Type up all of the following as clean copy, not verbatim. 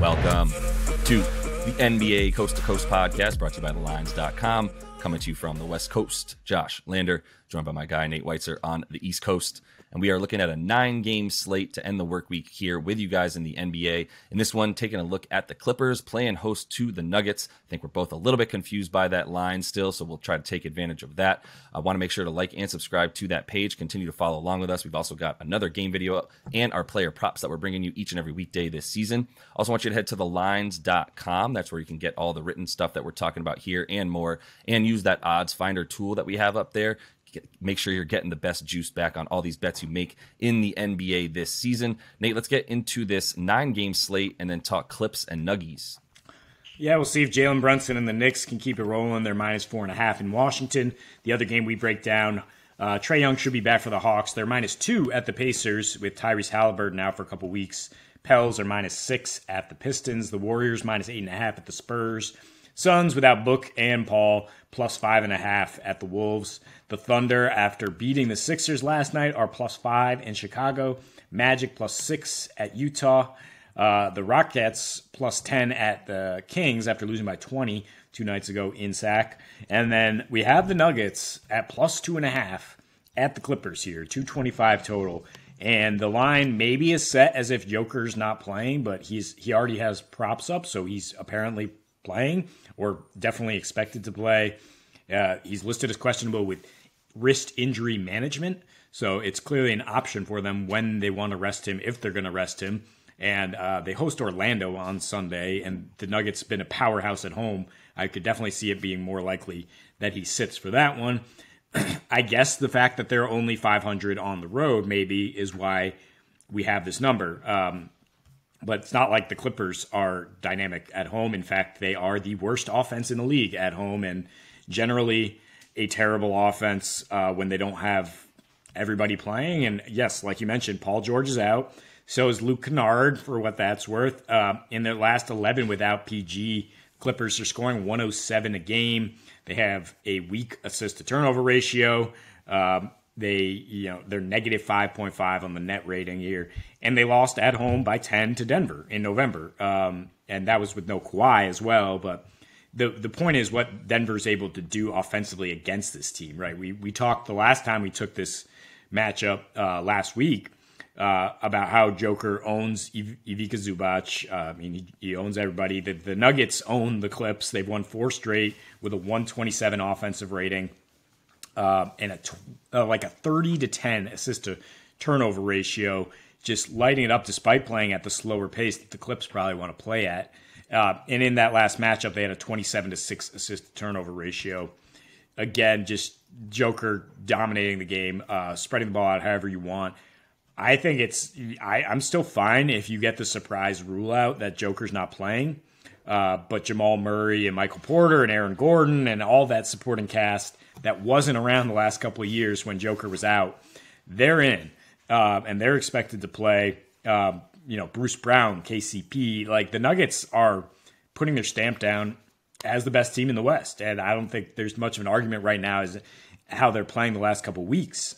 Welcome to the NBA Coast to Coast podcast brought to you by thelines.com. Coming to you from the West Coast, Josh Lander, joined by my guy Nate Weitzer on the East Coast. And we are looking at a 9-game slate to end the work week here with you guys in the NBA. In this one, taking a look at the Clippers playing host to the Nuggets. I think we're both a little bit confused by that line still, so we'll try to take advantage of that. I want to make sure to like and subscribe to that page. Continue to follow along with us. We've also got another game video and our player props that we're bringing you each and every weekday this season. Also want you to head to thelines.com. That's where you can get all the written stuff that we're talking about here and more, and use that odds finder tool that we have up there. Make sure you're getting the best juice back on all these bets you make in the NBA this season. Nate, let's get into this 9-game slate and then talk Clips and Nuggies. Yeah, we'll see if Jalen Brunson and the Knicks can keep it rolling. They're -4.5 in Washington. The other game we break down, Trae Young should be back for the Hawks. They're -2 at the Pacers with Tyrese Halliburton out for a couple weeks. Pels are -6 at the Pistons. The Warriors -8.5 at the Spurs. Suns without Book and Paul +5.5 at the Wolves. The Thunder, after beating the Sixers last night, are +5 in Chicago. Magic +6 at Utah. The Rockets +10 at the Kings after losing by 20 2 nights ago in Sac. And then we have the Nuggets at +2.5 at the Clippers here, 225 total. And the line maybe is set as if Joker's not playing, but he already has props up, so he's apparently playing or definitely expected to play. He's listed as questionable with wrist injury management, so it's clearly an option for them when they want to rest him, if they're going to rest him. And they host Orlando on Sunday, and the Nuggets been a powerhouse at home. I could definitely see it being more likely that he sits for that one. I guess the fact that they're only 500 on the road maybe is why we have this number. But it's not like the Clippers are dynamic at home. In fact, they are the worst offense in the league at home, and generally a terrible offense when they don't have everybody playing. And yes, like you mentioned, Paul George is out. So is Luke Kennard, for what that's worth. In their last 11 without PG, Clippers are scoring 107 a game. They have a weak assist-to-turnover ratio. They're negative 5.5 on the net rating here, and they lost at home by 10 to Denver in November, and that was with no Kawhi as well. But the point is what Denver's able to do offensively against this team, right? We talked the last time we took this matchup last week about how Joker owns Ivica Zubac. He owns everybody. The Nuggets own the Clips. They've won 4 straight with a 127 offensive rating. And a 30 to 10 assist to turnover ratio, just lighting it up despite playing at the slower pace that the Clips probably want to play at. And in that last matchup, they had a 27 to 6 assist to turnover ratio. Again, just Joker dominating the game, spreading the ball out however you want. I think I'm still fine if you get the surprise rule out that Joker's not playing. But Jamal Murray and Michael Porter and Aaron Gordon and all that supporting cast that wasn't around the last couple of years when Joker was out, they're in. And they're expected to play. Bruce Brown, KCP. Like, the Nuggets are putting their stamp down as the best team in the West. And I don't think there's much of an argument right now as how they're playing the last couple of weeks.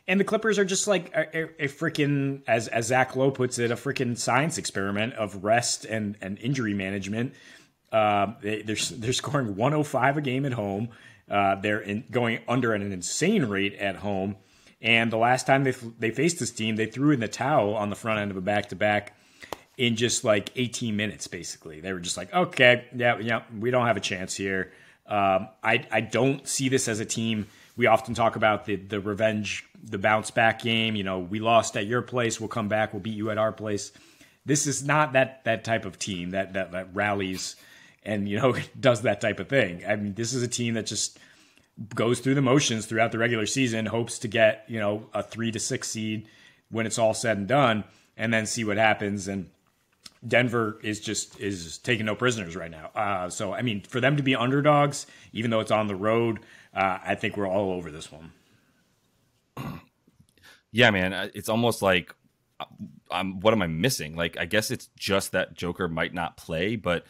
And the Clippers are just like a freaking, as Zach Lowe puts it, a freaking science experiment of rest and injury management. They're scoring 105 a game at home. They're going under at an insane rate at home. And the last time they faced this team, they threw in the towel on the front end of a back-to-back in just like 18 minutes, basically. They were just like, okay, yeah, we don't have a chance here. I don't see this as a team. We often talk about the revenge, the bounce-back game. We lost at your place. We'll come back. We'll beat you at our place. This is not that type of team that rallies and, does that type of thing. I mean, this is a team that just goes through the motions throughout the regular season, hopes to get, a 3 to 6 seed when it's all said and done, and then see what happens. And Denver is taking no prisoners right now. So, I mean, for them to be underdogs, even though it's on the road, I think we're all over this one. Yeah, man, it's almost like, what am I missing? Like, I guess it's just that Joker might not play, but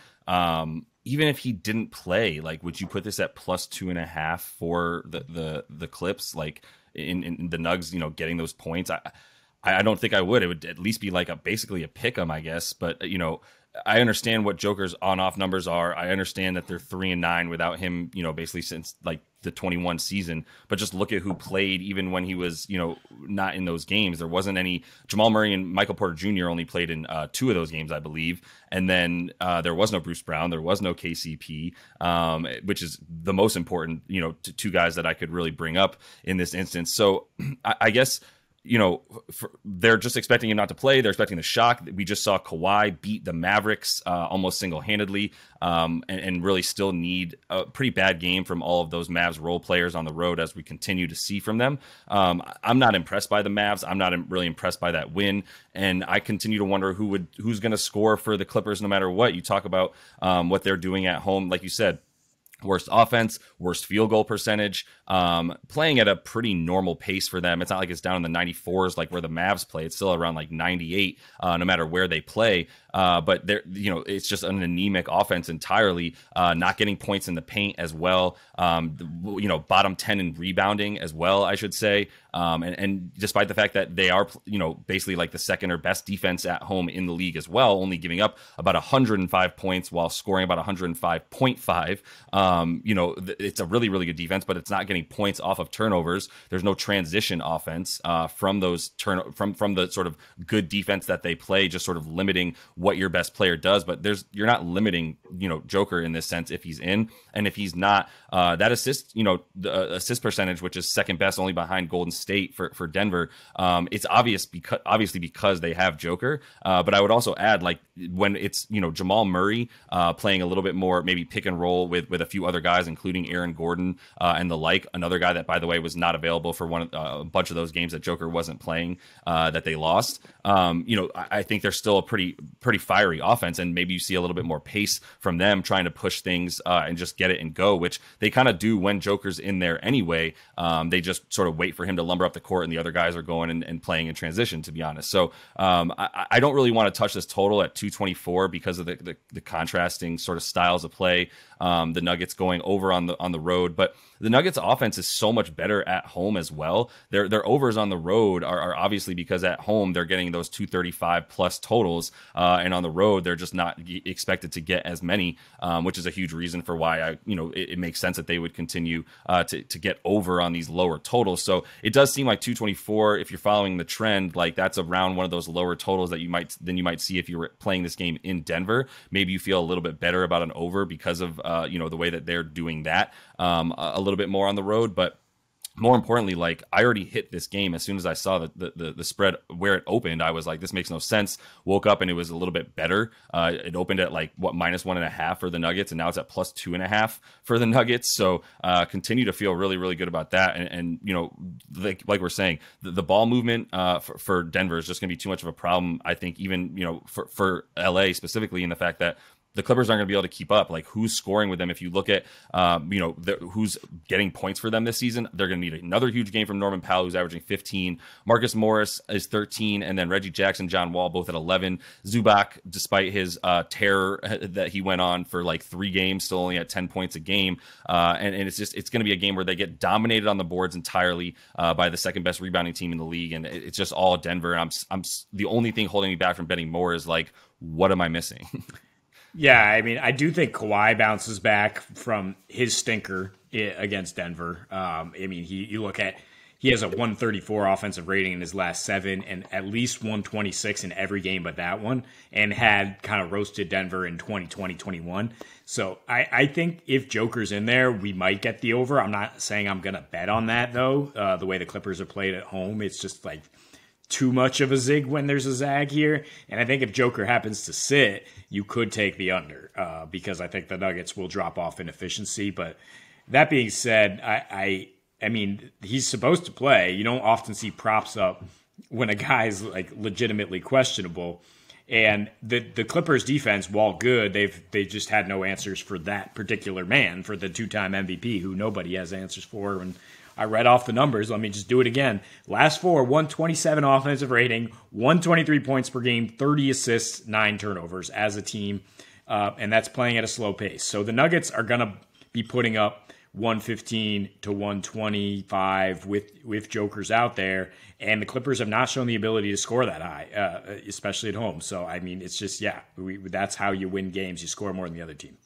even if he didn't play, like, would you put this at +2.5 for the Clips? Like, in the Nugs, getting those points? I don't think I would. It would at least be like basically a pick 'em, I guess. But I understand what Joker's on-off numbers are. I understand that they're 3-9 without him, basically since like the 21 season. But just look at who played even when he was, not in those games. There wasn't any. Jamal Murray and Michael Porter Jr. only played in 2 of those games, I believe. And then there was no Bruce Brown. There was no KCP, which is the most important, two guys that I could really bring up in this instance. So I guess, they're just expecting him not to play. They're expecting the shock. We just saw Kawhi beat the Mavericks almost single-handedly, and really still need a pretty bad game from all of those Mavs role players on the road, as we continue to see from them. I'm not impressed by the Mavs. I'm not really impressed by that win, and I continue to wonder who's going to score for the Clippers no matter what. You talk about what they're doing at home, like you said. Worst offense, worst field goal percentage, playing at a pretty normal pace for them. It's not like it's down in the 94s like where the Mavs play. It's still around like 98, no matter where they play. But they're, it's just an anemic offense entirely. Not getting points in the paint as well. Bottom 10 in rebounding as well, I should say. And despite the fact that they are, basically like the second or best defense at home in the league as well, only giving up about 105 points while scoring about 105.5. It's a really, really good defense, but it's not getting points off of turnovers. There's no transition offense from those from the sort of good defense that they play, just sort of limiting what your best player does. But you're not limiting, Joker in this sense if he's in, and if he's not, that assist, the assist percentage, which is second best only behind Golden State for Denver. It's obviously because they have Joker. But I would also add, like, when it's, Jamal Murray playing a little bit more, maybe pick and roll with a few other guys, including Aaron Gordon and the like. Another guy that, by the way, was not available for a bunch of those games that Joker wasn't playing, that they lost. I think they're still a pretty fiery offense, and maybe you see a little bit more pace from them trying to push things and just get it and go, which they kind of do when Joker's in there anyway. They just sort of wait for him to lumber up the court, and the other guys are going and playing in transition, to be honest. So I don't really want to touch this total at 224 because of the contrasting sort of styles of play. The Nuggets going over on the road, but the Nuggets offense is so much better at home as well. Their overs on the road are obviously because at home they're getting those 235 plus totals, and on the road they're just not expected to get as many, which is a huge reason for why it makes sense that they would continue to get over on these lower totals. So it does seem like 224, if you're following the trend, like that's around one of those lower totals that you might see if you were playing this game in Denver. Maybe you feel a little bit better about an over because of the way that they're doing that a little bit more on the road. But more importantly, like, I already hit this game as soon as I saw the spread where it opened. I was like, this makes no sense. Woke up and it was a little bit better. It opened at like -1.5 for the Nuggets, and now it's at +2.5 for the Nuggets. So continue to feel really, really good about that. And like we're saying, the ball movement for Denver is just going to be too much of a problem, I think, even for LA specifically, in the fact that the Clippers aren't going to be able to keep up. Like, who's scoring with them? If you look at, who's getting points for them this season, they're going to need another huge game from Norman Powell, who's averaging 15. Marcus Morris is 13, and then Reggie Jackson, John Wall, both at 11. Zubac, despite his terror that he went on for like 3 games, still only at 10 points a game. And it's going to be a game where they get dominated on the boards entirely by the second best rebounding team in the league, and it's just all Denver. And I'm the only thing holding me back from betting more is like, what am I missing? Yeah, I mean, I do think Kawhi bounces back from his stinker against Denver. You look at, he has a 134 offensive rating in his last 7 and at least 126 in every game but that one, and had kind of roasted Denver in 2020, 21. So I think if Joker's in there, we might get the over. I'm not saying I'm going to bet on that, though. The way the Clippers are played at home, it's just like too much of a zig when there's a zag here. And I think if Joker happens to sit, you could take the under because I think the Nuggets will drop off in efficiency. But that being said, I mean, he's supposed to play. You don't often see props up when a guy's like legitimately questionable. And the Clippers defense, while good, they just had no answers for that particular man, for the 2-time MVP, who nobody has answers for. And I read off the numbers. Let me just do it again. Last 4, 127 offensive rating, 123 points per game, 30 assists, 9 turnovers as a team. And that's playing at a slow pace. So the Nuggets are going to be putting up 115 to 125 with jokers out there, and the Clippers have not shown the ability to score that high, especially at home. So I mean, it's just that's how you win games. You score more than the other team.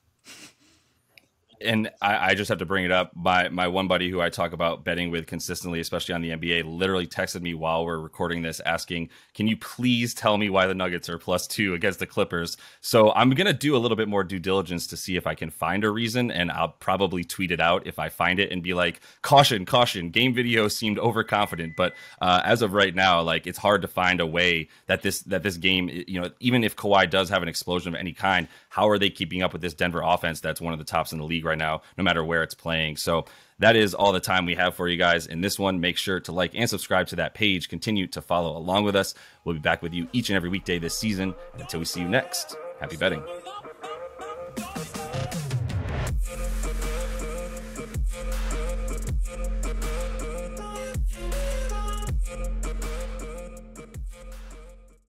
And I just have to bring it up. My one buddy who I talk about betting with consistently, especially on the NBA, literally texted me while we're recording this asking, can you please tell me why the Nuggets are +2 against the Clippers? So I'm going to do a little bit more due diligence to see if I can find a reason, and I'll probably tweet it out if I find it and be like, caution, caution, game video seemed overconfident. But as of right now, like, it's hard to find a way that this game, you know, even if Kawhi does have an explosion of any kind, how are they keeping up with this Denver offense that's one of the tops in the league right now, no matter where it's playing? So that is all the time we have for you guys in this one. Make sure to like and subscribe to that page. Continue to follow along with us. We'll be back with you each and every weekday this season. And until we see you next, happy betting.